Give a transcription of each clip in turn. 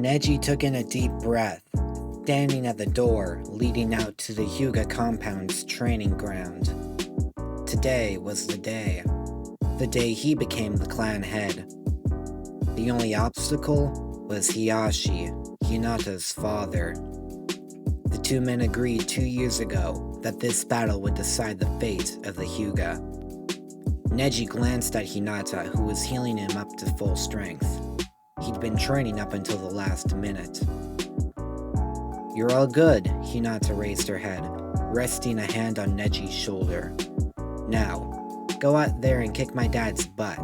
Neji took in a deep breath, standing at the door leading out to the Hyuga compound's training ground. Today was the day he became the clan head. The only obstacle was Hiyashi, Hinata's father. The two men agreed 2 years ago that this battle would decide the fate of the Hyuga. Neji glanced at Hinata, who was healing him up to full strength. He'd been training up until the last minute. "You're all good," Hinata raised her head, resting a hand on Neji's shoulder. "Now, go out there and kick my dad's butt."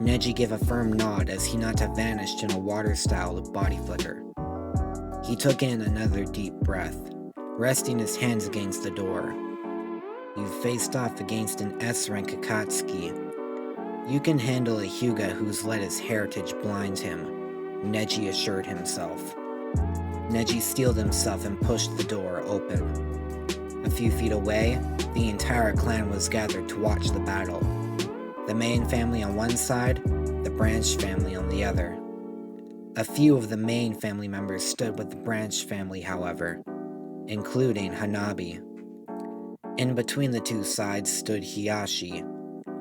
Neji gave a firm nod as Hinata vanished in a water-style body flicker. He took in another deep breath, resting his hands against the door. "You've faced off against an S-rank Akatsuki. You can handle a Hyuga who's let his heritage blind him," Neji assured himself. Neji steeled himself and pushed the door open. A few feet away, the entire clan was gathered to watch the battle. The main family on one side, the branch family on the other. A few of the main family members stood with the branch family, however, including Hanabi. In between the two sides stood Hiyashi,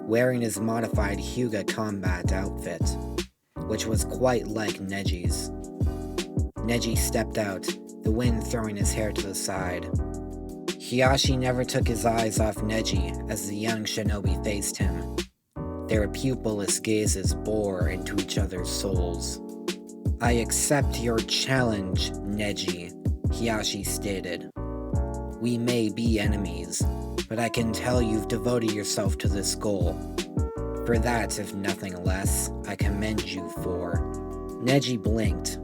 wearing his modified Hyuga combat outfit, which was quite like Neji's. Neji stepped out, the wind throwing his hair to the side. Hiyashi never took his eyes off Neji as the young shinobi faced him. Their pupilless gazes bore into each other's souls. "I accept your challenge, Neji," Hiyashi stated. "We may be enemies, but I can tell you've devoted yourself to this goal. For that, if nothing less, I commend you for." Neji blinked.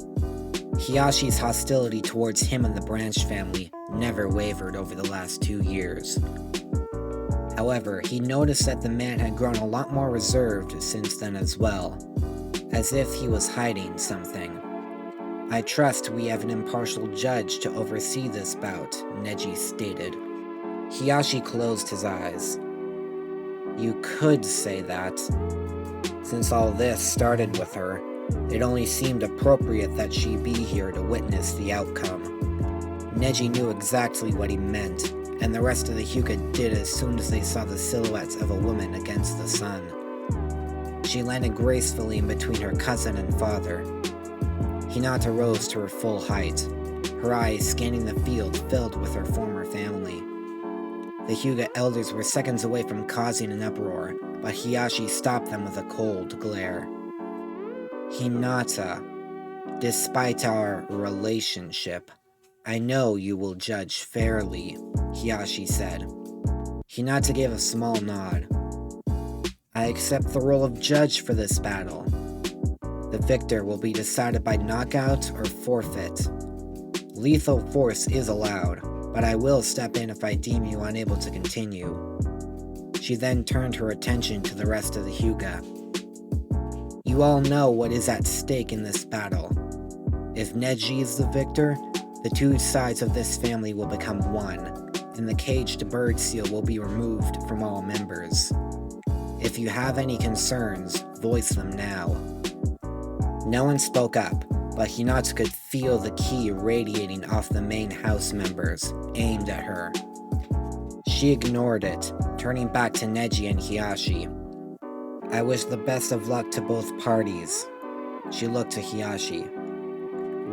Hiyashi's hostility towards him and the branch family never wavered over the last 2 years. However, he noticed that the man had grown a lot more reserved since then as well, as if he was hiding something. "I trust we have an impartial judge to oversee this bout," Neji stated. Hiyashi closed his eyes. "You could say that. Since all this started with her, it only seemed appropriate that she be here to witness the outcome." Neji knew exactly what he meant, and the rest of the Hyuga did as soon as they saw the silhouettes of a woman against the sun. She landed gracefully in between her cousin and father. Hinata rose to her full height, her eyes scanning the field filled with her former family. The Hyuga elders were seconds away from causing an uproar, but Hiyashi stopped them with a cold glare. "Hinata, despite our relationship, I know you will judge fairly," Hiyashi said. Hinata gave a small nod. "I accept the role of judge for this battle. The victor will be decided by knockout or forfeit. Lethal force is allowed, but I will step in if I deem you unable to continue." She then turned her attention to the rest of the Hyuga. "You all know what is at stake in this battle. If Neji is the victor, the two sides of this family will become one, and the caged bird seal will be removed from all members. If you have any concerns, voice them now." No one spoke up, but Hinata could feel the ki radiating off the main house members, aimed at her. She ignored it, turning back to Neji and Hiyashi. "I wish the best of luck to both parties." She looked to Hiyashi.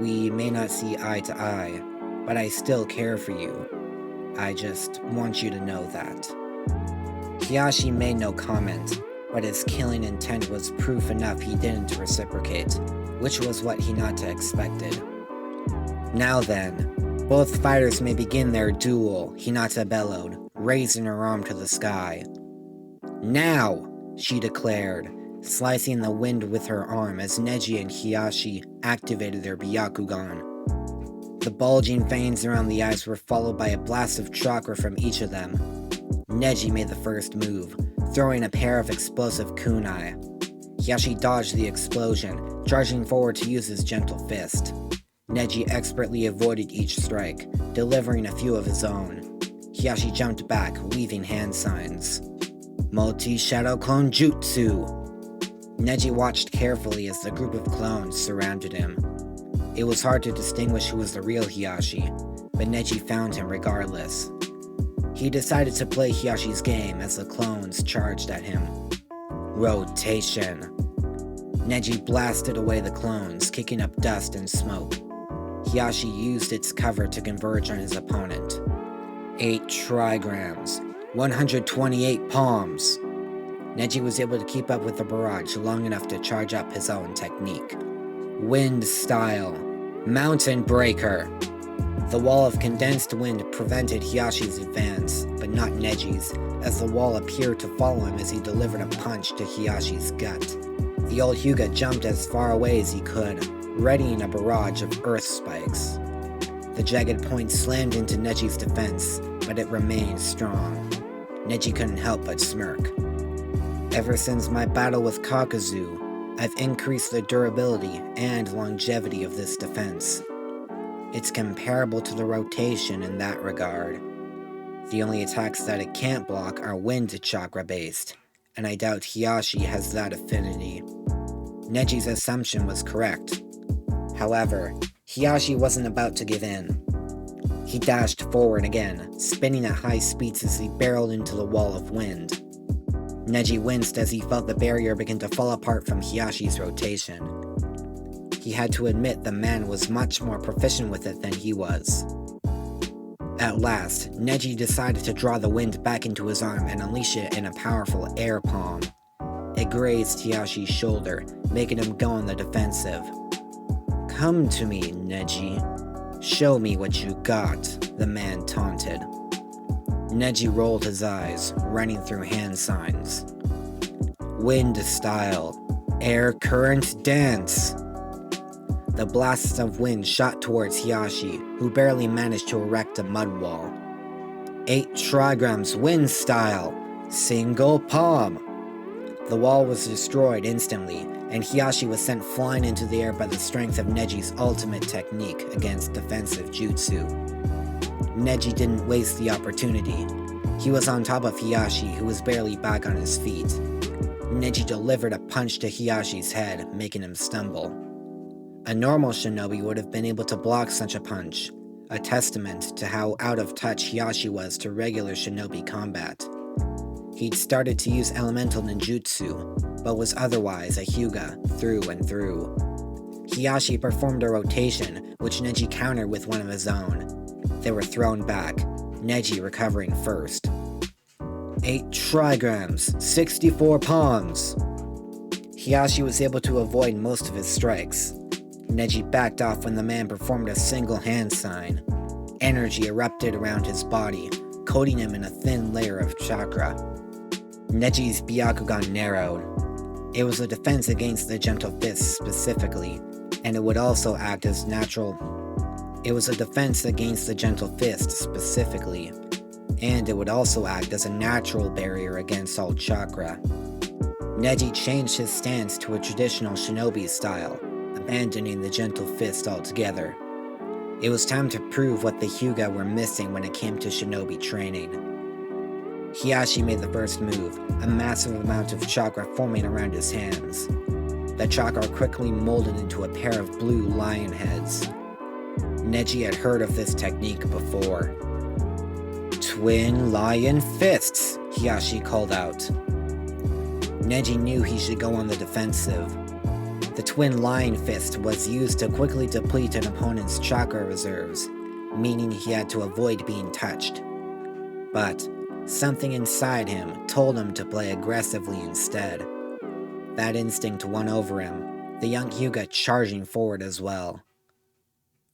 "We may not see eye to eye, but I still care for you. I just want you to know that." Hiyashi made no comment, but his killing intent was proof enough he didn't reciprocate, which was what Hinata expected. "Now then, both fighters may begin their duel," Hinata bellowed, raising her arm to the sky. "Now!" she declared, slicing the wind with her arm as Neji and Hiyashi activated their Byakugan. The bulging veins around the eyes were followed by a blast of chakra from each of them. Neji made the first move, throwing a pair of explosive kunai. Hiyashi dodged the explosion, charging forward to use his gentle fist. Neji expertly avoided each strike, delivering a few of his own. Hiyashi jumped back, weaving hand signs. "Multi-Shadow Clone Jutsu!" Neji watched carefully as the group of clones surrounded him. It was hard to distinguish who was the real Hiyashi, but Neji found him regardless. He decided to play Hiyashi's game as the clones charged at him. Rotation. Neji blasted away the clones, kicking up dust and smoke. Hiyashi used its cover to converge on his opponent. 8 trigrams, 128 palms. Neji was able to keep up with the barrage long enough to charge up his own technique. Wind style. Mountain breaker. The wall of condensed wind prevented Hiyashi's advance, but not Neji's, as the wall appeared to follow him as he delivered a punch to Hiyashi's gut. The old Hyuga jumped as far away as he could, readying a barrage of earth spikes. The jagged point slammed into Neji's defense, but it remained strong. Neji couldn't help but smirk. Ever since my battle with Kakuzu, I've increased the durability and longevity of this defense. It's comparable to the rotation in that regard. The only attacks that it can't block are wind chakra based, and I doubt Hiyashi has that affinity. Neji's assumption was correct. However, Hiyashi wasn't about to give in. He dashed forward again, spinning at high speeds as he barreled into the wall of wind. Neji winced as he felt the barrier begin to fall apart from Hiyashi's rotation. He had to admit the man was much more proficient with it than he was. At last, Neji decided to draw the wind back into his arm and unleash it in a powerful air palm. It grazed Hiyashi's shoulder, making him go on the defensive. "Come to me, Neji. Show me what you got," the man taunted. Neji rolled his eyes, running through hand signs. Wind style. Air current dance. The blasts of wind shot towards Hiyashi, who barely managed to erect a mud wall. 8 trigrams wind style. Single palm. The wall was destroyed instantly, and Hiyashi was sent flying into the air by the strength of Neji's ultimate technique against defensive jutsu. Neji didn't waste the opportunity. He was on top of Hiyashi, who was barely back on his feet. Neji delivered a punch to Hiyashi's head, making him stumble. A normal shinobi would have been able to block such a punch, a testament to how out of touch Hiyashi was to regular shinobi combat. He'd started to use elemental ninjutsu, but was otherwise a Hyuga through and through. Hiyashi performed a rotation, which Neji countered with one of his own. They were thrown back, Neji recovering first. 8 trigrams, 64 palms. Hiyashi was able to avoid most of his strikes. Neji backed off when the man performed a single hand sign. Energy erupted around his body, coating him in a thin layer of chakra. Neji's Byakugan narrowed. It was a defense against the gentle fist specifically, and it would also act as It was a defense against the gentle fist specifically, and it would also act as a natural barrier against all chakra. Neji changed his stance to a traditional shinobi style, abandoning the gentle fist altogether. It was time to prove what the Hyuga were missing when it came to shinobi training. Hiyashi made the first move, a massive amount of chakra forming around his hands. The chakra quickly molded into a pair of blue lion heads. Neji had heard of this technique before. "Twin lion fists," Hiyashi called out. Neji knew he should go on the defensive. The twin lion fist was used to quickly deplete an opponent's chakra reserves, meaning he had to avoid being touched. But something inside him told him to play aggressively instead. That instinct won over him, the young Hyuga charging forward as well.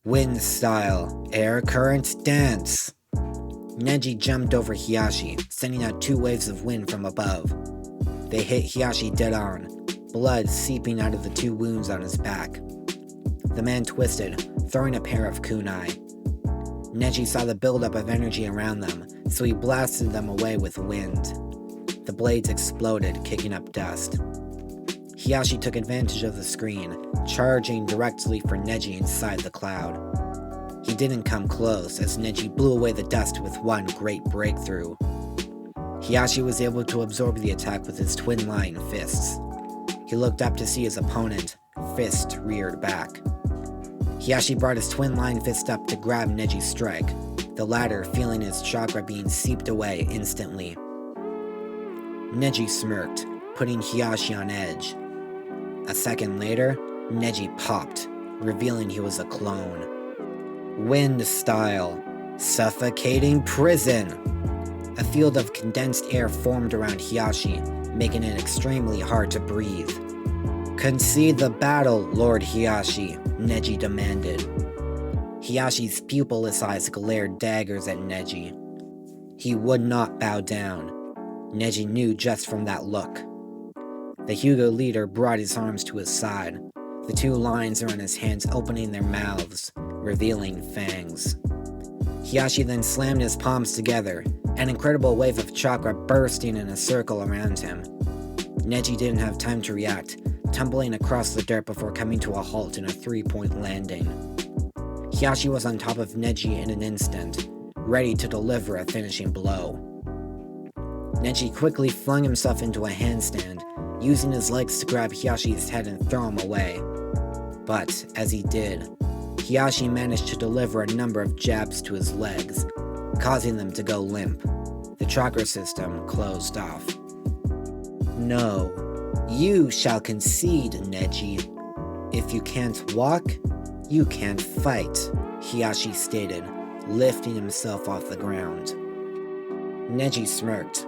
Wind style, air current dance. Neji jumped over Hiyashi, sending out 2 waves of wind from above. They hit Hiyashi dead on, blood seeping out of the 2 wounds on his back. The man twisted, throwing a pair of kunai. Neji saw the buildup of energy around them, so he blasted them away with wind. The blades exploded, kicking up dust. Hiyashi took advantage of the screen, charging directly for Neji inside the cloud. He didn't come close, as Neji blew away the dust with one great breakthrough. Hiyashi was able to absorb the attack with his twin lion fists. He looked up to see his opponent, fist reared back. Hiyashi brought his twin line fist up to grab Neji's strike, the latter feeling his chakra being seeped away instantly. Neji smirked, putting Hiyashi on edge. A second later, Neji popped, revealing he was a clone. Wind style. Suffocating prison! A field of condensed air formed around Hiyashi, making it extremely hard to breathe. Concede the battle, Lord Hiyashi, Neji demanded. Hiyashi's pupilless eyes glared daggers at Neji. He would not bow down. Neji knew just from that look. The Hyuga leader brought his arms to his side. The two lines are on his hands opening their mouths, revealing fangs. Hiyashi then slammed his palms together, an incredible wave of chakra bursting in a circle around him. Neji didn't have time to react, tumbling across the dirt before coming to a halt in a three-point landing. Hiyashi was on top of Neji in an instant, ready to deliver a finishing blow. Neji quickly flung himself into a handstand, using his legs to grab Hiyashi's head and throw him away. But, as he did, Hiyashi managed to deliver a number of jabs to his legs, causing them to go limp. The chakra system closed off. No, you shall concede, Neji. If you can't walk, you can't fight, Hiyashi stated, lifting himself off the ground. Neji smirked.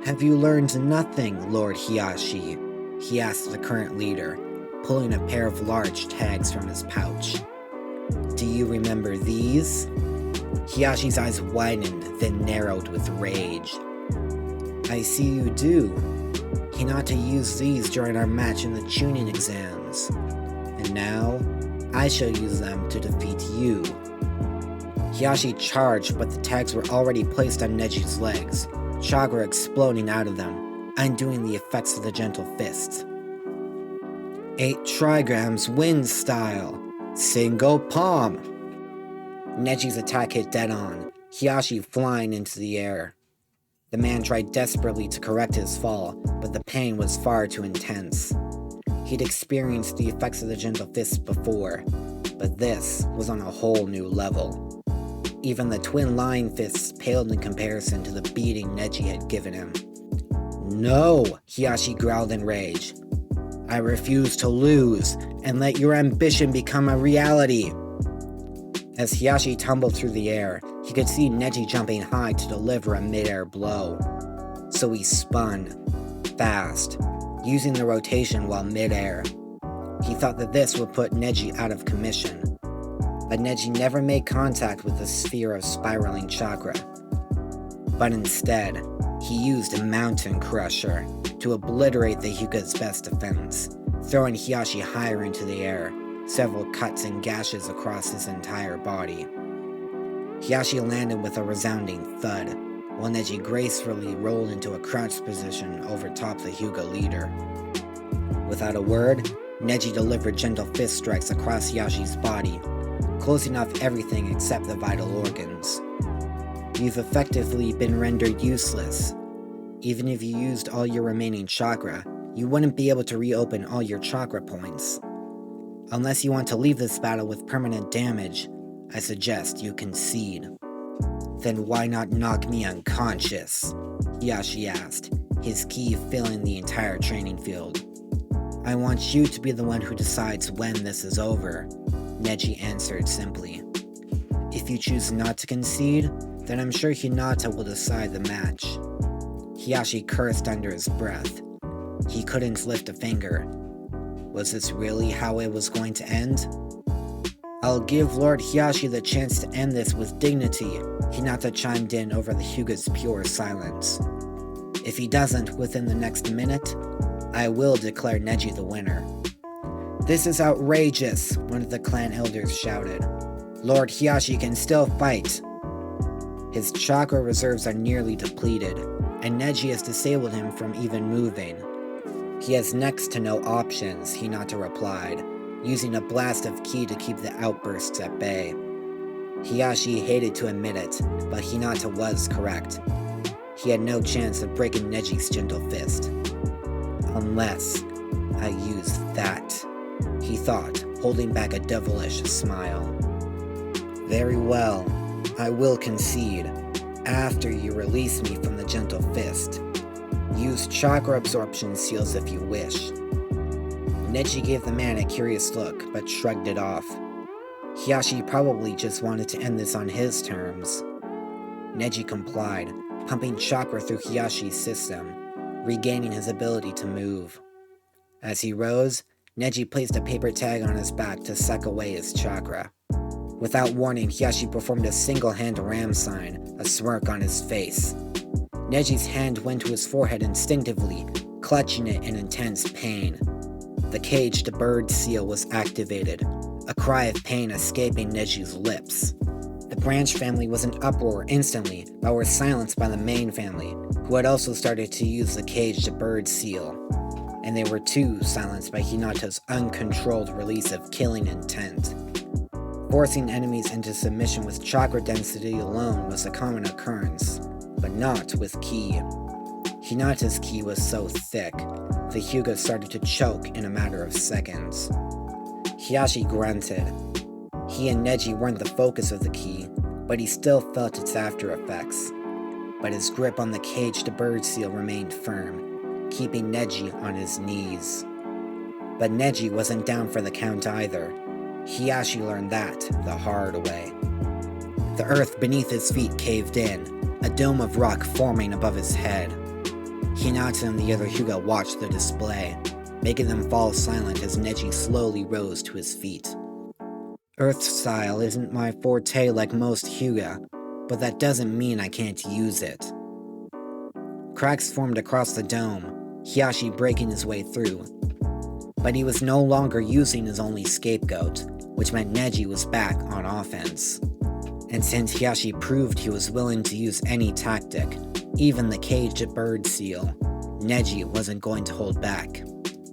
Have you learned nothing, Lord Hiyashi? He asked the current leader, pulling a pair of large tags from his pouch. Do you remember these? Hiyashi's eyes widened, then narrowed with rage. I see you do. Hinata used these during our match in the Chunin exams. And now, I shall use them to defeat you. Hiyashi charged, but the tags were already placed on Neji's legs, chakra exploding out of them, undoing the effects of the gentle fists. 8 trigrams wind style. Single palm. Neji's attack hit dead on, Hiyashi flying into the air. The man tried desperately to correct his fall, but the pain was far too intense. He'd experienced the effects of the gentle fists before, but this was on a whole new level. Even the twin line fists paled in comparison to the beating Neji had given him. No, Hiyashi growled in rage. I refuse to lose, and let your ambition become a reality. As Hiyashi tumbled through the air, he could see Neji jumping high to deliver a mid-air blow. So he spun, fast, using the rotation while mid-air. He thought that this would put Neji out of commission, but Neji never made contact with the sphere of spiraling chakra. But instead, he used a mountain crusher to obliterate the Hyuga's best defense, throwing Hiyashi higher into the air, several cuts and gashes across his entire body. Hiyashi landed with a resounding thud, while Neji gracefully rolled into a crouched position over top the Hyuga leader. Without a word, Neji delivered gentle fist strikes across Hiyashi's body, closing off everything except the vital organs. You've effectively been rendered useless. Even if you used all your remaining chakra, you wouldn't be able to reopen all your chakra points. Unless you want to leave this battle with permanent damage, I suggest you concede. Then why not knock me unconscious? Hiyashi asked, his ki filling the entire training field. I want you to be the one who decides when this is over, Neji answered simply. If you choose not to concede, then I'm sure Hinata will decide the match. Hiyashi cursed under his breath. He couldn't lift a finger. Was this really how it was going to end? I'll give Lord Hiyashi the chance to end this with dignity, Hinata chimed in over the Hyuga's pure silence. If he doesn't within the next minute, I will declare Neji the winner. This is outrageous, one of the clan elders shouted. Lord Hiyashi can still fight. His chakra reserves are nearly depleted, and Neji has disabled him from even moving. He has next to no options, Hinata replied, using a blast of ki to keep the outbursts at bay. Hiyashi hated to admit it, but Hinata was correct. He had no chance of breaking Neji's gentle fist. Unless I use that, he thought, holding back a devilish smile. Very well, I will concede, after you release me from the gentle fist. Use chakra absorption seals if you wish. Neji gave the man a curious look, but shrugged it off. Hiyashi probably just wanted to end this on his terms. Neji complied, pumping chakra through Hiyashi's system, regaining his ability to move. As he rose, Neji placed a paper tag on his back to suck away his chakra. Without warning, Hiyashi performed a single-hand ram sign, a smirk on his face. Neji's hand went to his forehead instinctively, clutching it in intense pain. The caged bird seal was activated, a cry of pain escaping Neji's lips. The branch family was in uproar instantly, but were silenced by the main family, who had also started to use the caged bird seal. And they were too silenced by Hinata's uncontrolled release of killing intent. Forcing enemies into submission with chakra density alone was a common occurrence, but not with ki. Hinata's ki was so thick, the Hyuga started to choke in a matter of seconds. Hiyashi grunted. He and Neji weren't the focus of the ki, but he still felt its after effects. But his grip on the caged bird seal remained firm, keeping Neji on his knees. But Neji wasn't down for the count either. Hiyashi learned that the hard way. The earth beneath his feet caved in, a dome of rock forming above his head. Hinata and the other Hyuga watched the display, making them fall silent as Neji slowly rose to his feet. Earth style isn't my forte like most Hyuga, but that doesn't mean I can't use it. Cracks formed across the dome, Hiyashi breaking his way through. But he was no longer using his only scapegoat, which meant Neji was back on offense. And since Hiyashi proved he was willing to use any tactic, even the caged bird seal, Neji wasn't going to hold back.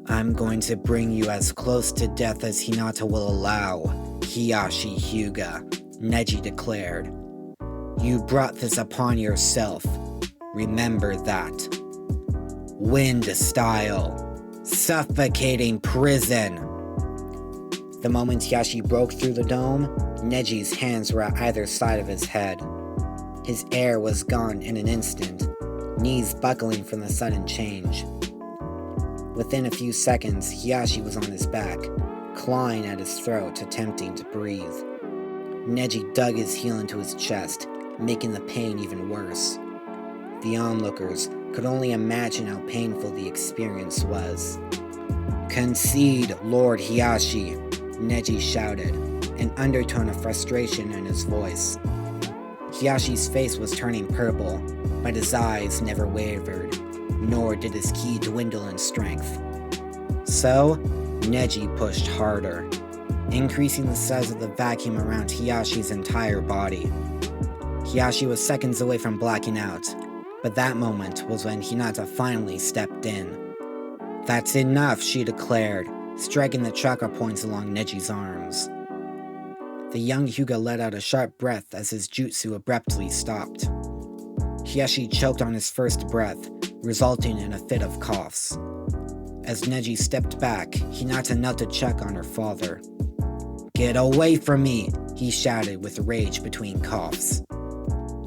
I'm going to bring you as close to death as Hinata will allow, Hiyashi Hyuga, Neji declared. You brought this upon yourself. Remember that. Wind style. Suffocating prison. The moment Hiyashi broke through the dome, Neji's hands were at either side of his head. His air was gone in an instant, knees buckling from the sudden change. Within a few seconds, Hiyashi was on his back, clawing at his throat, attempting to breathe. Neji dug his heel into his chest, making the pain even worse. The onlookers could only imagine how painful the experience was. Concede, Lord Hiyashi, Neji shouted, an undertone of frustration in his voice. Hiyashi's face was turning purple, but his eyes never wavered, nor did his ki dwindle in strength. So, Neji pushed harder, increasing the size of the vacuum around Hiyashi's entire body. Hiyashi was seconds away from blacking out, but that moment was when Hinata finally stepped in. That's enough, she declared, striking the chakra points along Neji's arms. The young Hyuga let out a sharp breath as his jutsu abruptly stopped. Hiyashi choked on his first breath, resulting in a fit of coughs. As Neji stepped back, Hinata knelt to check on her father. Get away from me, he shouted with rage between coughs.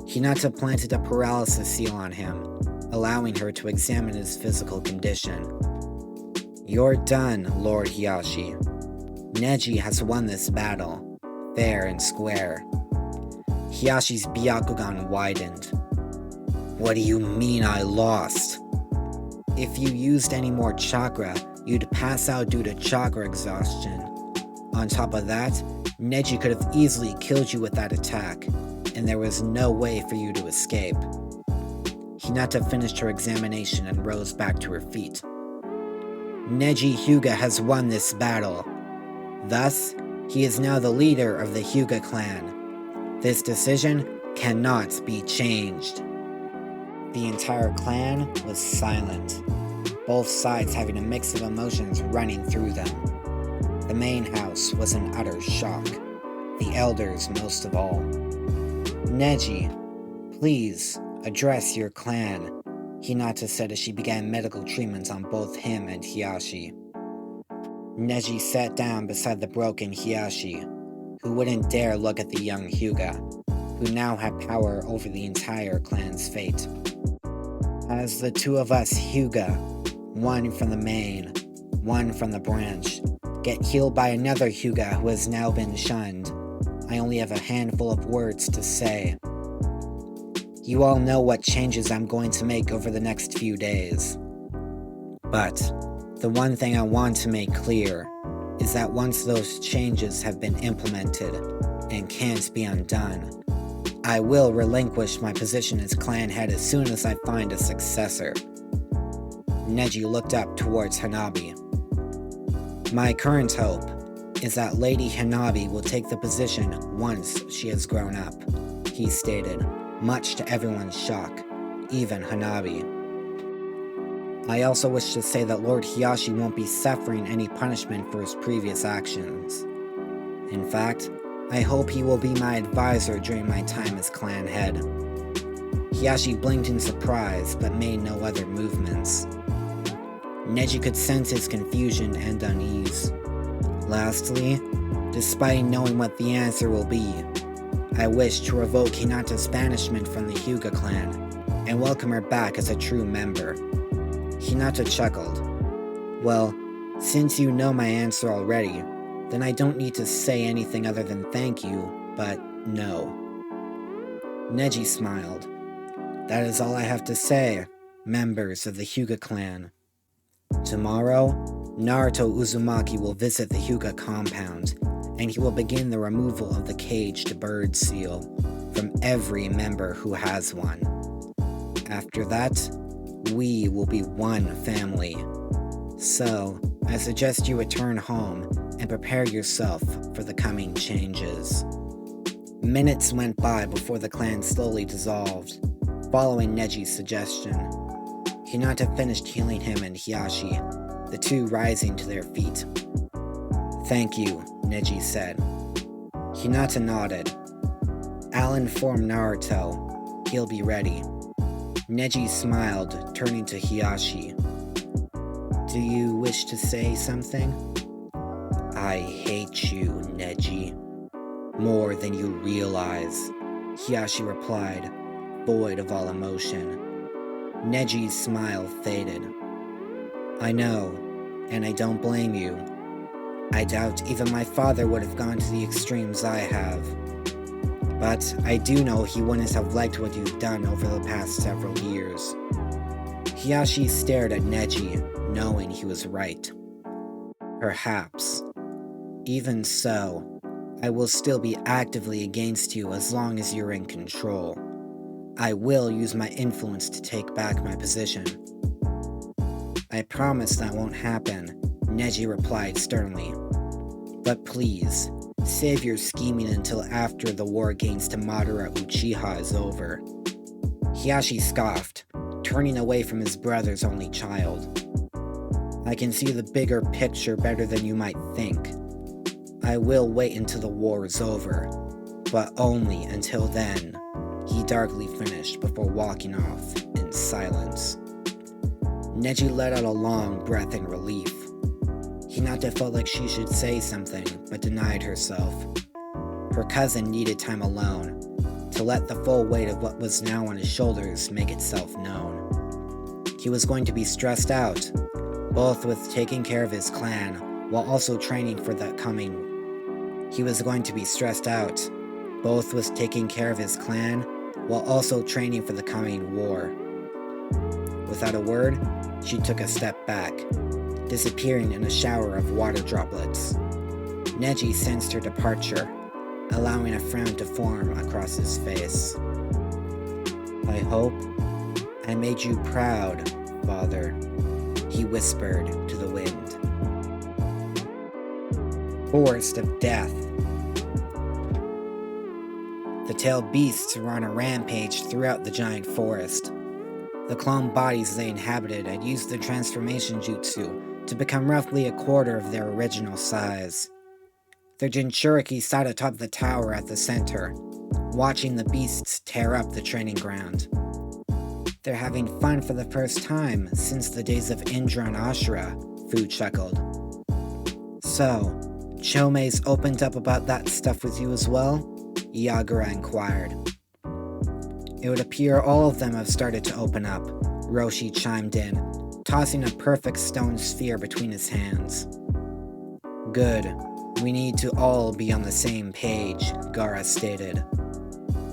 Hinata planted a paralysis seal on him, allowing her to examine his physical condition. You're done, Lord Hiyashi. Neji has won this battle, fair and square. Hiyashi's Byakugan widened. What do you mean I lost? If you used any more chakra, you'd pass out due to chakra exhaustion. On top of that, Neji could have easily killed you with that attack, and there was no way for you to escape. Hinata finished her examination and rose back to her feet. Neji Hyuga has won this battle. Thus, he is now the leader of the Hyuga clan. This decision cannot be changed. The entire clan was silent, both sides having a mix of emotions running through them. The main house was in utter shock, the elders most of all. Neji, please address your clan, Hinata said as she began medical treatments on both him and Hiyashi. Neji sat down beside the broken Hiashi, who wouldn't dare look at the young Hyuga, who now had power over the entire clan's fate. As the two of us Hyuga, one from the main, one from the branch, get healed by another Hyuga who has now been shunned, I only have a handful of words to say. You all know what changes I'm going to make over the next few days. But the one thing I want to make clear is that once those changes have been implemented and can't be undone, I will relinquish my position as clan head as soon as I find a successor. Neji looked up towards Hanabi. My current hope is that Lady Hanabi will take the position once she has grown up, he stated, much to everyone's shock, even Hanabi. I also wish to say that Lord Hiashi won't be suffering any punishment for his previous actions. In fact, I hope he will be my advisor during my time as clan head. Hiashi blinked in surprise, but made no other movements. Neji could sense his confusion and unease. Lastly, despite knowing what the answer will be, I wish to revoke Hinata's banishment from the Hyuga clan and welcome her back as a true member. Hinata chuckled. Well, since you know my answer already, then I don't need to say anything other than thank you, but no. Neji smiled. That is all I have to say, members of the Hyuga clan. Tomorrow, Naruto Uzumaki will visit the Hyuga compound, and he will begin the removal of the caged bird seal from every member who has one. After that, we will be one family. So, I suggest you return home and prepare yourself for the coming changes. Minutes went by before the clan slowly dissolved, following Neji's suggestion. Hinata finished healing him and Hiashi, the two rising to their feet. Thank you, Neji said. Hinata nodded. I'll inform Naruto. He'll be ready. Neji smiled, turning to Hiashi. Do you wish to say something? I hate you, Neji. More than you realize, Hiashi replied, void of all emotion. Neji's smile faded. I know, and I don't blame you. I doubt even my father would have gone to the extremes I have. But I do know he wouldn't have liked what you've done over the past several years. Hiashi stared at Neji, knowing he was right. Perhaps. Even so, I will still be actively against you as long as you're in control. I will use my influence to take back my position. I promise that won't happen, Neji replied sternly. But please, save your scheming until after the war against Madara Uchiha is over. Hiashi scoffed, turning away from his brother's only child. I can see the bigger picture better than you might think. I will wait until the war is over, but only until then, he darkly finished before walking off in silence. Neji let out a long breath in relief. Hinata felt like she should say something, but denied herself. Her cousin needed time alone, to let the full weight of what was now on his shoulders make itself known. He was going to be stressed out, both with taking care of his clan, while also training for the coming. He was going to be stressed out, both with taking care of his clan, while also training for the coming war. Without a word, she took a step back, disappearing in a shower of water droplets. Neji sensed her departure, allowing a frown to form across his face. I hope I made you proud, father, he whispered to the wind. Forest of Death. The tailed beasts were on a rampage throughout the giant forest. The clone bodies they inhabited had used their transformation jutsu to become roughly a quarter of their original size. Their Jinchuriki sat atop the tower at the center, watching the beasts tear up the training ground. They're having fun for the first time since the days of Indra and Ashura, Fu chuckled. So, Chomei's opened up about that stuff with you as well? Yagura inquired. It would appear all of them have started to open up, Roshi chimed in, tossing a perfect stone sphere between his hands. Good. We need to all be on the same page, Gaara stated.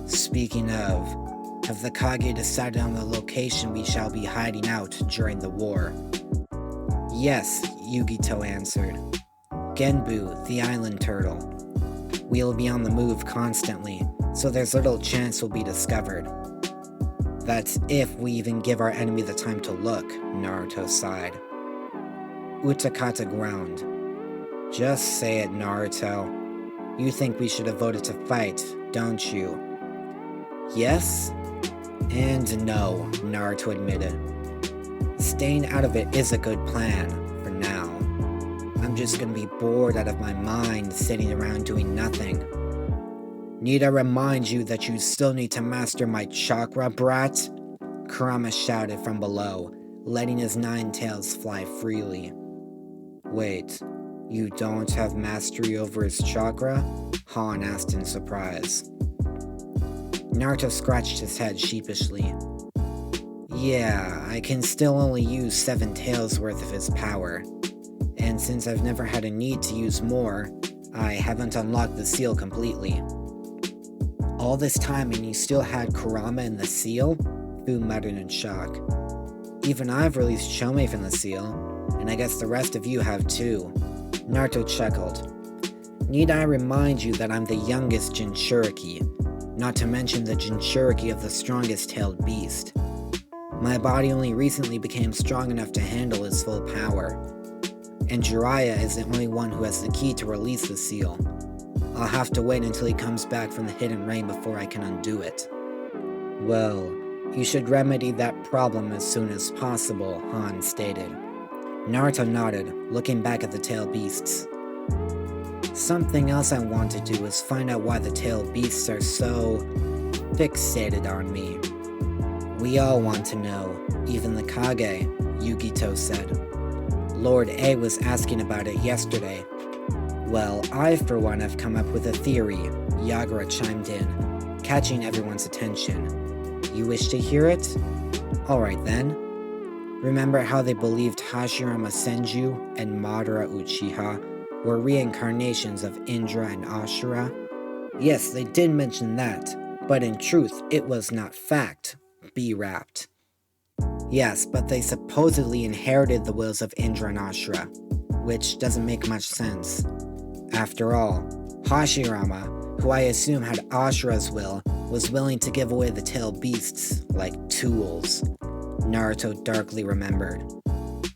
Speaking of, have the Kage decided on the location we shall be hiding out during the war? Yes, Yugito answered. Genbu, the island turtle. We'll be on the move constantly, so there's little chance we'll be discovered. That's if we even give our enemy the time to look, Naruto sighed. Utakata groaned. Just say it, Naruto. You think we should have voted to fight, don't you? Yes? And no, Naruto admitted. Staying out of it is a good plan, for now. I'm just gonna be bored out of my mind sitting around doing nothing. Need I remind you that you still need to master my chakra, brat? Kurama shouted from below, letting his 9 tails fly freely. Wait, you don't have mastery over his chakra? Han asked in surprise. Naruto scratched his head sheepishly. Yeah, I can still only use 7 tails worth of his power. And since I've never had a need to use more, I haven't unlocked the seal completely. All this time and you still had Kurama and the seal? Fu muttered in shock. Even I've released Chomei from the seal, and I guess the rest of you have too. Naruto chuckled. Need I remind you that I'm the youngest Jinchuriki, not to mention the Jinchuriki of the strongest tailed beast. My body only recently became strong enough to handle his full power, and Jiraiya is the only one who has the key to release the seal. I'll have to wait until he comes back from the hidden rain before I can undo it. Well, you should remedy that problem as soon as possible, Han stated. Naruto nodded, looking back at the tail beasts. Something else I want to do is find out why the tail beasts are so fixated on me. We all want to know, even the Kage, Yugito said. Lord A was asking about it yesterday. Well, I for one have come up with a theory, Yagura chimed in, catching everyone's attention. You wish to hear it? Alright then. Remember how they believed Hashirama Senju and Madara Uchiha were reincarnations of Indra and Ashura? Yes, they did mention that, but in truth it was not fact, B rapped. Yes, but they supposedly inherited the wills of Indra and Ashura, which doesn't make much sense. After all, Hashirama, who I assume had Ashura's will, was willing to give away the tailed beasts like tools, Naruto darkly remembered.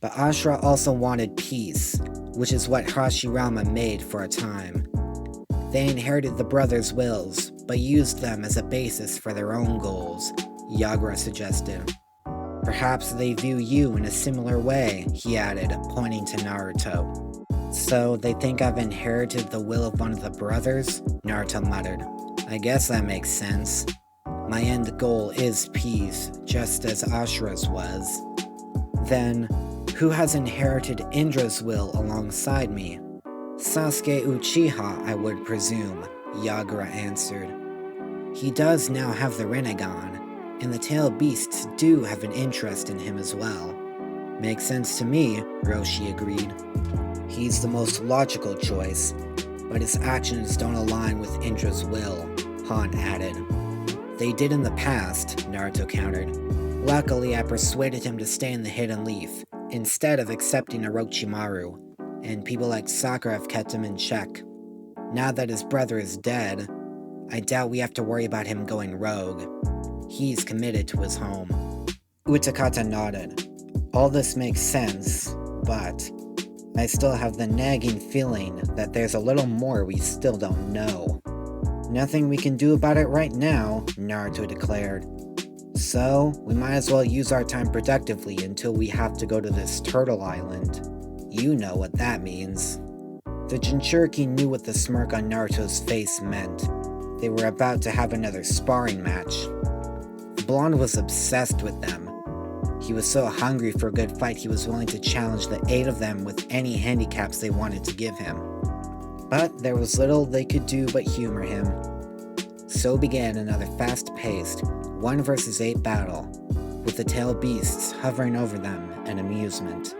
But Ashura also wanted peace, which is what Hashirama made for a time. They inherited the brothers' wills, but used them as a basis for their own goals, Yagura suggested. Perhaps they view you in a similar way, he added, pointing to Naruto. So they think I've inherited the will of one of the brothers? Naruto muttered. I guess that makes sense. My end goal is peace, just as Ashura's was. Then, who has inherited Indra's will alongside me? Sasuke Uchiha, I would presume, Yagura answered. He does now have the Rinnegan, and the tailed beasts do have an interest in him as well. Makes sense to me, Roshi agreed. He's the most logical choice, but his actions don't align with Indra's will, Han added. They did in the past, Naruto countered. Luckily, I persuaded him to stay in the Hidden Leaf, instead of accepting Orochimaru, and people like Sakura have kept him in check. Now that his brother is dead, I doubt we have to worry about him going rogue. He's committed to his home. Utakata nodded. All this makes sense, but I still have the nagging feeling that there's a little more we still don't know. Nothing we can do about it right now, Naruto declared. So, we might as well use our time productively until we have to go to this turtle island. You know what that means. The Jinchuriki knew what the smirk on Naruto's face meant. They were about to have another sparring match. The blonde was obsessed with them. He was so hungry for a good fight he was willing to challenge the 8 of them with any handicaps they wanted to give him. But there was little they could do but humor him. So began another fast-paced 1 versus 8 battle, with the tail beasts hovering over them in amusement.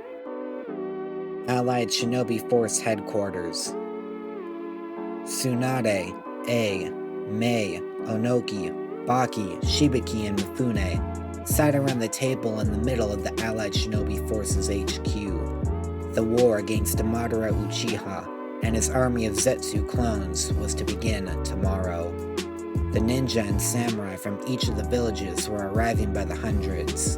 Allied Shinobi Force Headquarters. Tsunade, A, Mei, Onoki, Baki, Shibiki, and Mifune sat around the table in the middle of the Allied Shinobi Forces HQ. The war against Madara Uchiha and his army of Zetsu clones was to begin tomorrow. The ninja and samurai from each of the villages were arriving by the hundreds.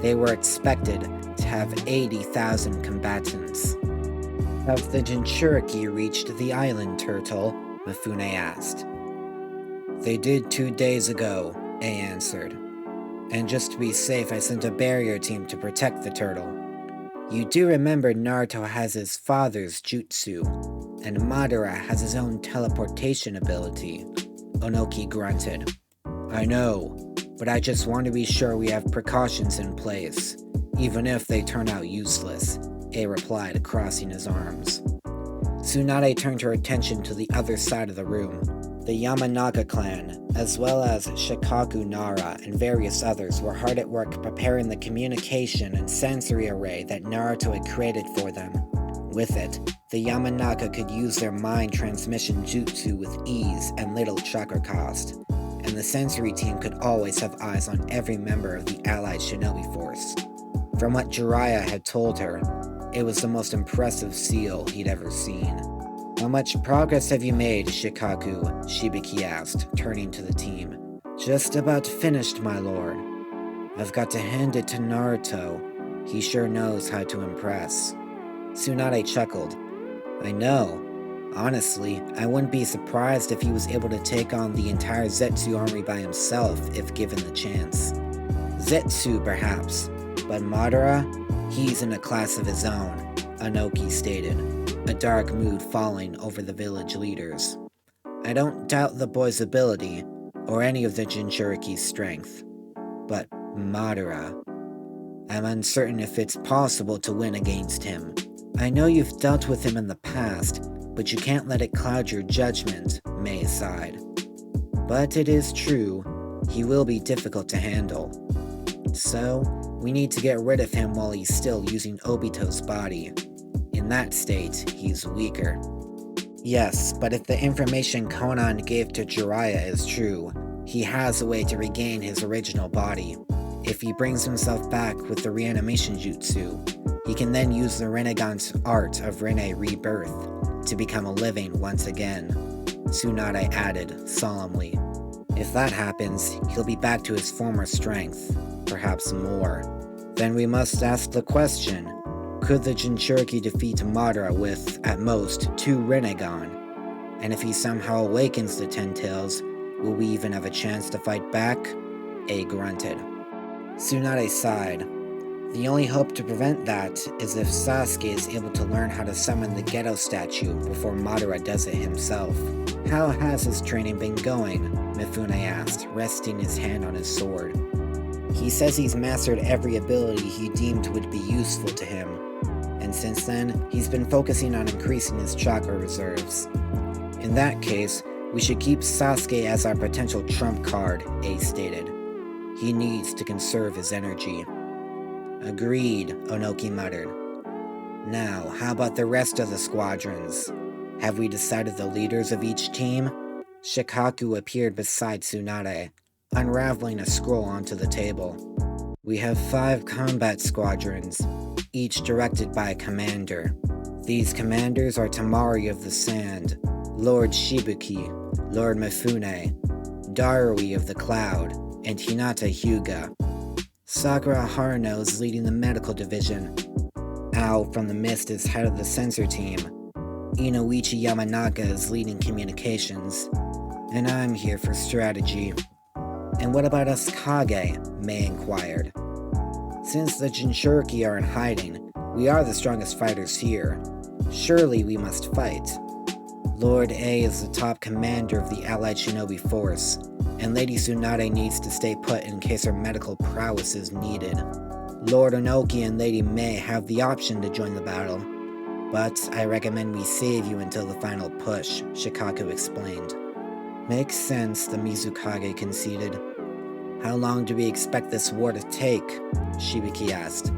They were expected to have 80,000 combatants. Have the Jinchuriki reached the island, Turtle? Mifune asked. They did 2 days ago, A answered. And just to be safe, I sent a barrier team to protect the turtle. You do remember Naruto has his father's jutsu, and Madara has his own teleportation ability, Onoki grunted. I know, but I just want to be sure we have precautions in place, even if they turn out useless, A replied, crossing his arms. Tsunade turned her attention to the other side of the room. The Yamanaka clan, as well as Shikaku Nara and various others, were hard at work preparing the communication and sensory array that Naruto had created for them. With it, the Yamanaka could use their mind transmission jutsu with ease and little chakra cost, and the sensory team could always have eyes on every member of the allied shinobi force. From what Jiraiya had told her, it was the most impressive seal he'd ever seen. How much progress have you made, Shikaku? Shibiki asked, turning to the team. Just about finished, my lord. I've got to hand it to Naruto. He sure knows how to impress. Tsunade chuckled. I know. Honestly, I wouldn't be surprised if he was able to take on the entire Zetsu army by himself if given the chance. Zetsu, perhaps, but Madara? He's in a class of his own, Onoki stated, a dark mood falling over the village leaders. I don't doubt the boy's ability, or any of the Jinchuriki's strength. But Madara... I'm uncertain if it's possible to win against him. I know you've dealt with him in the past, but you can't let it cloud your judgment, Mei sighed. But it is true, he will be difficult to handle. So, we need to get rid of him while he's still using Obito's body. In that state, he's weaker. Yes, but if the information Konan gave to Jiraiya is true, he has a way to regain his original body. If he brings himself back with the reanimation jutsu, he can then use the Rinnegan's art of Rinne rebirth to become a living once again, Tsunade added solemnly. If that happens, he'll be back to his former strength, perhaps more. Then we must ask the question, could the Jinchuriki defeat Madara with, at most, 2 Rinnegan? And if he somehow awakens the Ten Tails, will we even have a chance to fight back? A grunted. Tsunade sighed. The only hope to prevent that is if Sasuke is able to learn how to summon the Ghetto statue before Madara does it himself. How has his training been going? Mifune asked, resting his hand on his sword. He says he's mastered every ability he deemed would be useful to him, and since then, he's been focusing on increasing his chakra reserves. In that case, we should keep Sasuke as our potential trump card, Ace stated. He needs to conserve his energy. Agreed, Onoki muttered. Now, how about the rest of the squadrons? Have we decided the leaders of each team? Shikaku appeared beside Tsunade, unraveling a scroll onto the table. We have 5 combat squadrons, each directed by a commander. These commanders are Tamari of the Sand, Lord Shibuki, Lord Mifune, Darui of the Cloud, and Hinata Hyuga. Sakura Haruno is leading the medical division. Ao from the Mist is head of the sensor team. Inoichi Yamanaka is leading communications. And I'm here for strategy. And what about us Kage? Mei inquired. Since the Jinchuriki are in hiding, we are the strongest fighters here. Surely we must fight. Lord A is the top commander of the allied shinobi force, and Lady Tsunade needs to stay put in case her medical prowess is needed. Lord Onoki and Lady May have the option to join the battle, but I recommend we save you until the final push, Shikaku explained. Makes sense, the Mizukage conceded. How long do we expect this war to take? Shibiki asked.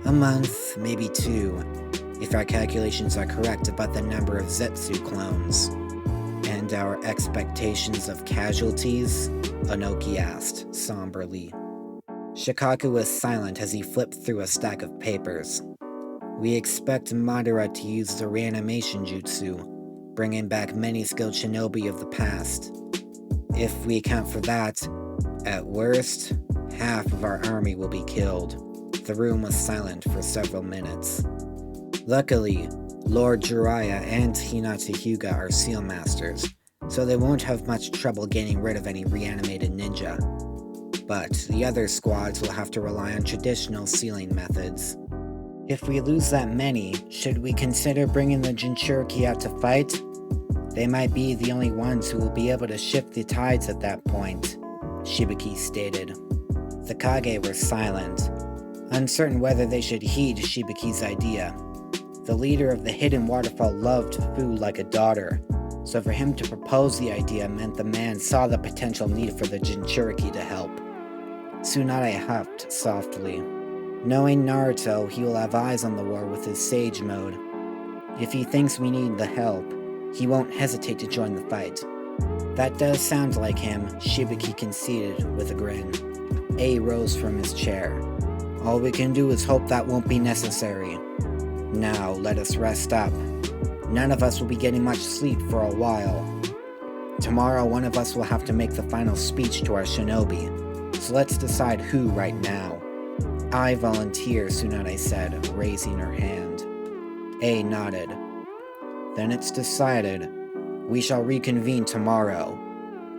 A month, maybe 2, if our calculations are correct about the number of Zetsu clones. And our expectations of casualties? Onoki asked, somberly. Shikaku was silent as he flipped through a stack of papers. We expect Madara to use the reanimation jutsu, bringing back many skilled shinobi of the past. If we account for that, at worst, half of our army will be killed. The room was silent for several minutes. Luckily, Lord Jiraiya and Hinata Hyuga are seal masters, so they won't have much trouble getting rid of any reanimated ninja. But the other squads will have to rely on traditional sealing methods. If we lose that many, should we consider bringing the Jinchuriki out to fight? They might be the only ones who will be able to shift the tides at that point, Shibiki stated. The Kage were silent, uncertain whether they should heed Shibiki's idea. The leader of the Hidden Waterfall loved Fu like a daughter, so for him to propose the idea meant the man saw the potential need for the Jinchuriki to help. Tsunade huffed softly. Knowing Naruto, he will have eyes on the war with his Sage mode. If he thinks we need the help, he won't hesitate to join the fight. That does sound like him, Shibiki conceded with a grin. A rose from his chair. All we can do is hope that won't be necessary. Now, let us rest up. None of us will be getting much sleep for a while. Tomorrow, one of us will have to make the final speech to our shinobi, so let's decide who right now. I volunteer, Tsunade said, raising her hand. A nodded. Then it's decided. We shall reconvene tomorrow.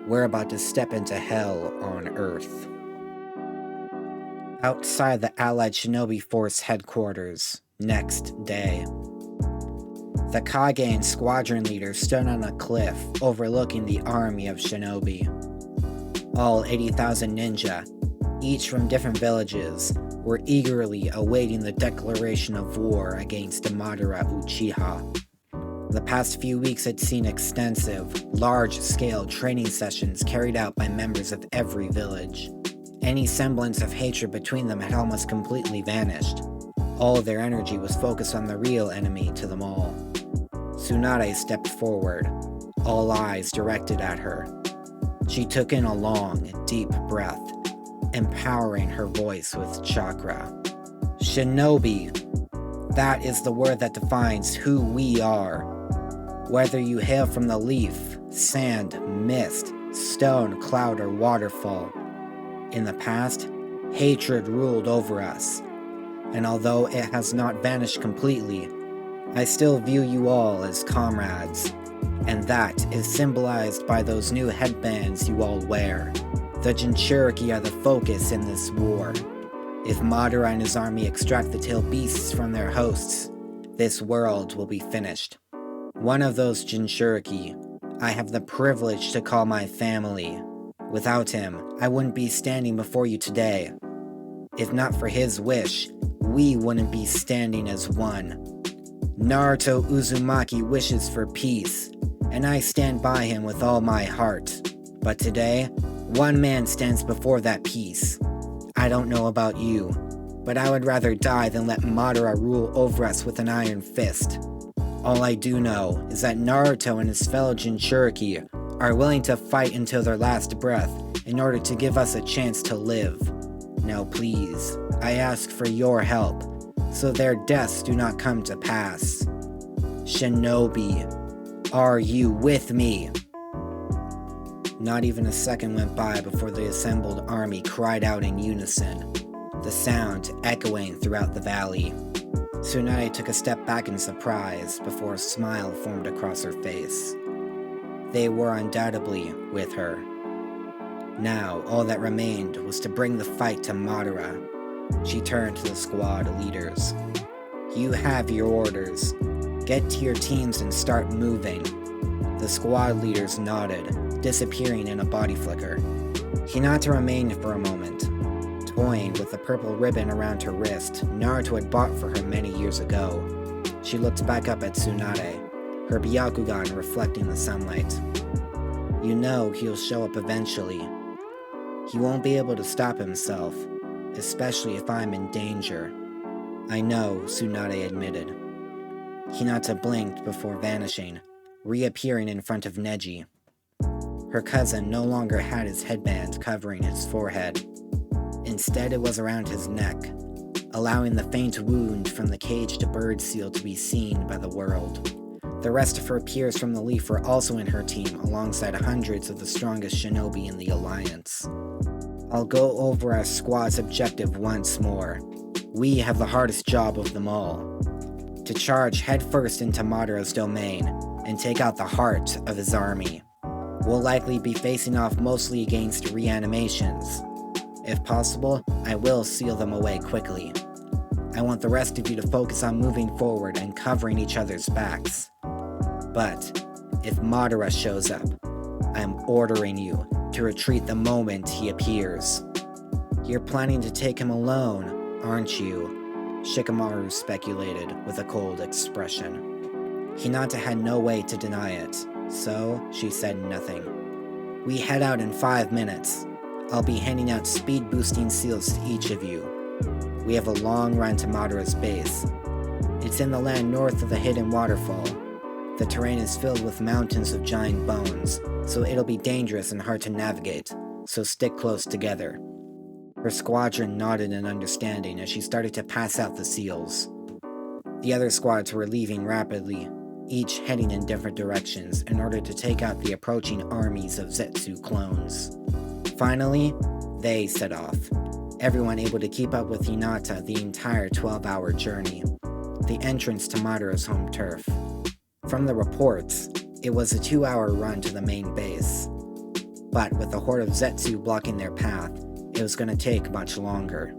We're about to step into hell on Earth. Outside the Allied Shinobi Force headquarters, next day. The Kage and squadron leaders stood on a cliff overlooking the army of shinobi. All 80,000 ninja, each from different villages, were eagerly awaiting the declaration of war against Madara Uchiha. The past few weeks had seen extensive, large-scale training sessions carried out by members of every village. Any semblance of hatred between them had almost completely vanished. All their energy was focused on the real enemy to them all. Tsunade stepped forward, all eyes directed at her. She took in a long, deep breath, empowering her voice with chakra. Shinobi! That is the word that defines who we are. Whether you hail from the leaf, sand, mist, stone, cloud, or waterfall. In the past, hatred ruled over us, and although it has not vanished completely, I still view you all as comrades, and that is symbolized by those new headbands you all wear. The Jinchuriki are the focus in this war. If Madara and his army extract the tail beasts from their hosts, this world will be finished. One of those Jinchuriki, I have the privilege to call my family. Without him, I wouldn't be standing before you today. If not for his wish, we wouldn't be standing as one. Naruto Uzumaki wishes for peace, and I stand by him with all my heart. But today, one man stands before that peace. I don't know about you, but I would rather die than let Madara rule over us with an iron fist. All I do know is that Naruto and his fellow Jinchuriki are willing to fight until their last breath in order to give us a chance to live. Now please, I ask for your help, so their deaths do not come to pass. Shinobi, are you with me? Not even a second went by before the assembled army cried out in unison, the sound echoing throughout the valley. Tsunade took a step back in surprise before a smile formed across her face. They were undoubtedly with her. Now, all that remained was to bring the fight to Madara. She turned to the squad leaders. You have your orders. Get to your teams and start moving. The squad leaders nodded, disappearing in a body flicker. Hinata remained for a moment, coin with a purple ribbon around her wrist Naruto had bought for her many years ago. She looked back up at Tsunade, her Byakugan reflecting the sunlight. You know he'll show up eventually. He won't be able to stop himself, especially if I'm in danger. I know, Tsunade admitted. Hinata blinked before vanishing, reappearing in front of Neji. Her cousin no longer had his headband covering his forehead. Instead, it was around his neck, allowing the faint wound from the caged bird seal to be seen by the world. The rest of her peers from the Leaf were also in her team, alongside hundreds of the strongest shinobi in the Alliance. I'll go over our squad's objective once more. We have the hardest job of them all. To charge headfirst into Madara's domain and take out the heart of his army. We'll likely be facing off mostly against reanimations. If possible, I will seal them away quickly. I want the rest of you to focus on moving forward and covering each other's backs. But, if Madara shows up, I am ordering you to retreat the moment he appears. You're planning to take him alone, aren't you? Shikamaru speculated with a cold expression. Hinata had no way to deny it, so she said nothing. We head out in 5 minutes. I'll be handing out speed-boosting seals to each of you. We have a long run to Madara's base. It's in the land north of the hidden waterfall. The terrain is filled with mountains of giant bones, so it'll be dangerous and hard to navigate, so stick close together. Her squadron nodded in understanding as she started to pass out the seals. The other squads were leaving rapidly, each heading in different directions in order to take out the approaching armies of Zetsu clones. Finally, they set off, everyone able to keep up with Hinata the entire 12-hour journey, the entrance to Madara's home turf. From the reports, it was a 2-hour run to the main base. But with the horde of Zetsu blocking their path, it was going to take much longer.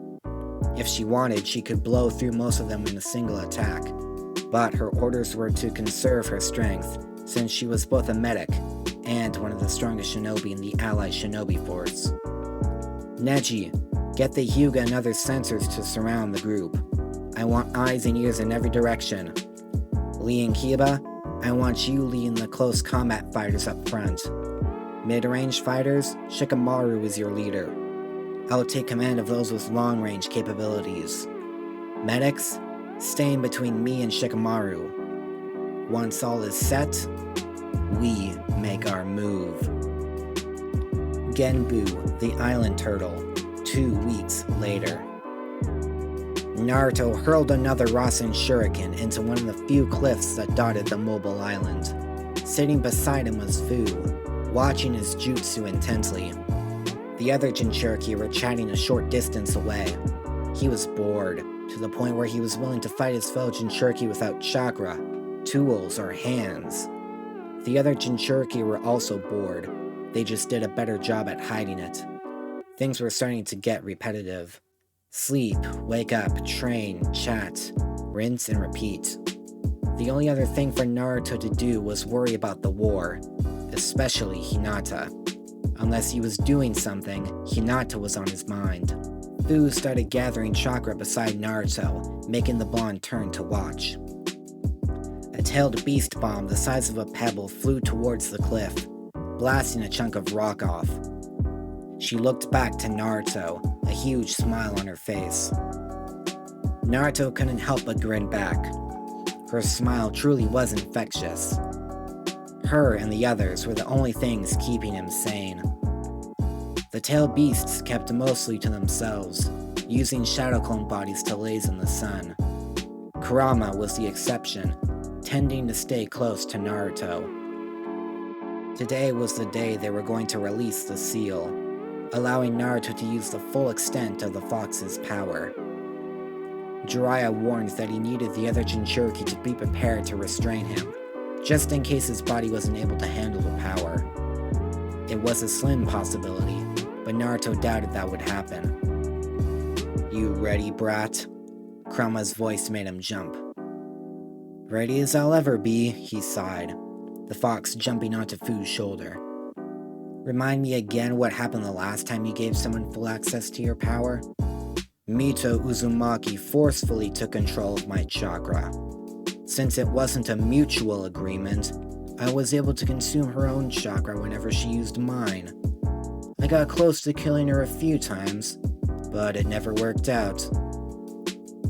If she wanted, she could blow through most of them in a single attack, but her orders were to conserve her strength, since she was both a medic and one of the strongest shinobi in the allied shinobi force. Neji, get the Hyuga and other sensors to surround the group. I want eyes and ears in every direction. Lee and Kiba, I want you leading the close combat fighters up front. Mid-range fighters, Shikamaru is your leader. I will take command of those with long-range capabilities. Medics, stay in between me and Shikamaru. Once all is set, we make our move. Genbu, the island turtle, 2 weeks later. Naruto hurled another Rasen Shuriken into one of the few cliffs that dotted the mobile island. Sitting beside him was Fu, watching his jutsu intently. The other Jinchuriki were chatting a short distance away. He was bored, to the point where he was willing to fight his fellow Jinchuriki without chakra, tools, or hands. The other Jinchuriki were also bored. They just did a better job at hiding it. Things were starting to get repetitive. Sleep, wake up, train, chat, rinse and repeat. The only other thing for Naruto to do was worry about the war, especially Hinata. Unless he was doing something, Hinata was on his mind. Fu started gathering chakra beside Naruto, making the blonde turn to watch. A tailed beast bomb the size of a pebble flew towards the cliff, blasting a chunk of rock off. She looked back to Naruto, a huge smile on her face. Naruto couldn't help but grin back. Her smile truly was infectious. Her and the others were the only things keeping him sane. The tailed beasts kept mostly to themselves, using shadow clone bodies to laze in the sun. Kurama was the exception, tending to stay close to Naruto. Today was the day they were going to release the seal, allowing Naruto to use the full extent of the fox's power. Jiraiya warned that he needed the other Jinchuriki to be prepared to restrain him, just in case his body wasn't able to handle the power. It was a slim possibility, but Naruto doubted that would happen. "You ready, brat?" Kurama's voice made him jump. "Ready as I'll ever be," he sighed, the fox jumping onto Fu's shoulder. Remind me again what happened the last time you gave someone full access to your power? Naruto Uzumaki forcefully took control of my chakra. Since it wasn't a mutual agreement, I was able to consume her own chakra whenever she used mine. I got close to killing her a few times, but it never worked out.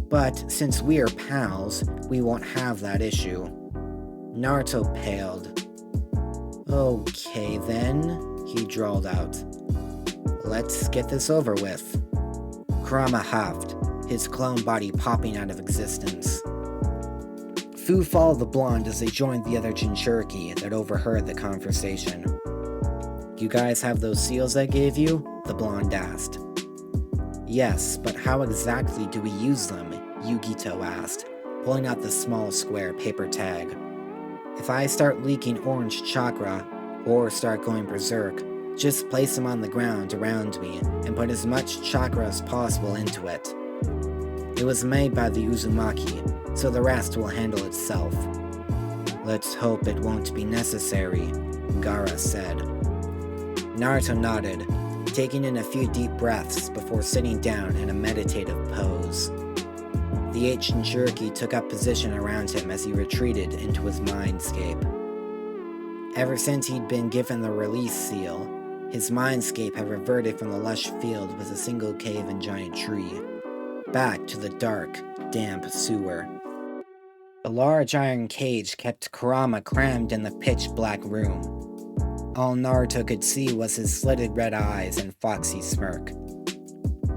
But since we are pals, we won't have that issue. Naruto paled. Okay then, he drawled out. Let's get this over with. Kurama huffed, his clone body popping out of existence. Fu followed the blonde as they joined the other Jinchuriki that overheard the conversation. You guys have those seals I gave you? The blonde asked. Yes, but how exactly do we use them? Yugito asked, pulling out the small square paper tag. If I start leaking orange chakra, or start going berserk, just place them on the ground around me and put as much chakra as possible into it. It was made by the Uzumaki, so the rest will handle itself. Let's hope it won't be necessary, Gaara said. Naruto nodded, taking in a few deep breaths before sitting down in a meditative pose. The ancient Jinchuriki took up position around him as he retreated into his mindscape. Ever since he'd been given the release seal, his mindscape had reverted from the lush field with a single cave and giant tree, back to the dark, damp sewer. The large iron cage kept Kurama crammed in the pitch-black room. All Naruto could see was his slitted red eyes and foxy smirk.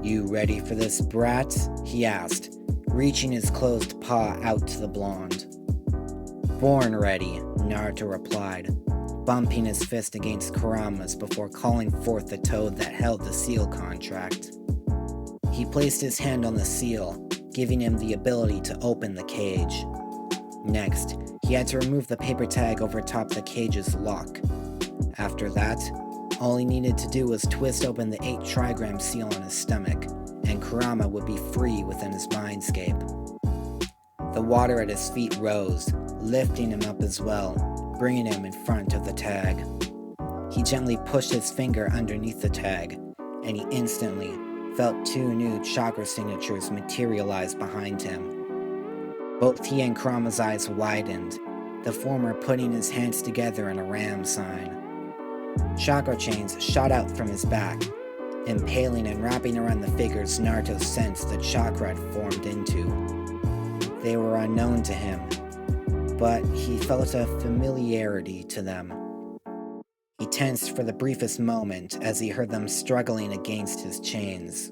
You ready for this, brat? He asked, reaching his closed paw out to the blonde. Born ready, Naruto replied, bumping his fist against Kurama's before calling forth the toad that held the seal contract. He placed his hand on the seal, giving him the ability to open the cage. Next, he had to remove the paper tag over top the cage's lock. After that, all he needed to do was twist open the 8 trigram seal on his stomach, and Kurama would be free within his mindscape. The water at his feet rose, lifting him up as well, bringing him in front of the tag. He gently pushed his finger underneath the tag, and he instantly felt 2 new chakra signatures materialize behind him. Both he and Kurama's eyes widened, the former putting his hands together in a ram sign. Chakra chains shot out from his back, impaling and wrapping around the figures Naruto sensed the chakra had formed into. They were unknown to him, but he felt a familiarity to them. He tensed for the briefest moment as he heard them struggling against his chains.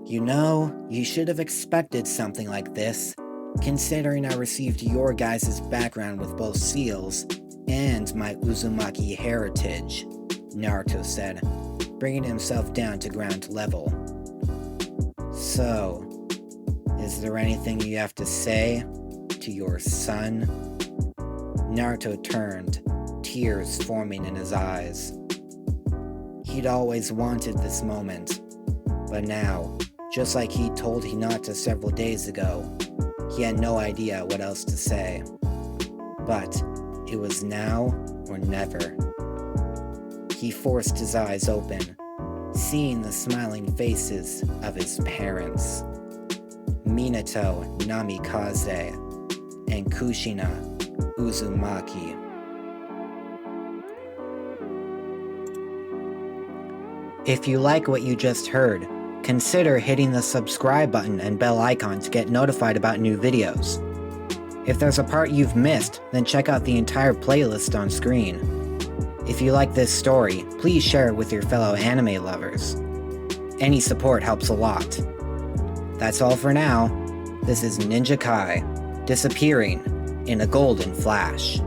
You know, you should have expected something like this, considering I received your guys' background with both seals and my Uzumaki heritage, Naruto said, bringing himself down to ground level. So, is there anything you have to say to your son? Naruto turned, tears forming in his eyes. He'd always wanted this moment, but now, just like he told Hinata several days ago, he had no idea what else to say. But it was now or never. He forced his eyes open, seeing the smiling faces of his parents, Minato Namikaze and Kushina Uzumaki. If you like what you just heard, consider hitting the subscribe button and bell icon to get notified about new videos. If there's a part you've missed, then check out the entire playlist on screen. If you like this story, please share it with your fellow anime lovers. Any support helps a lot. That's all for now. This is Ninja Kai, disappearing in a golden flash.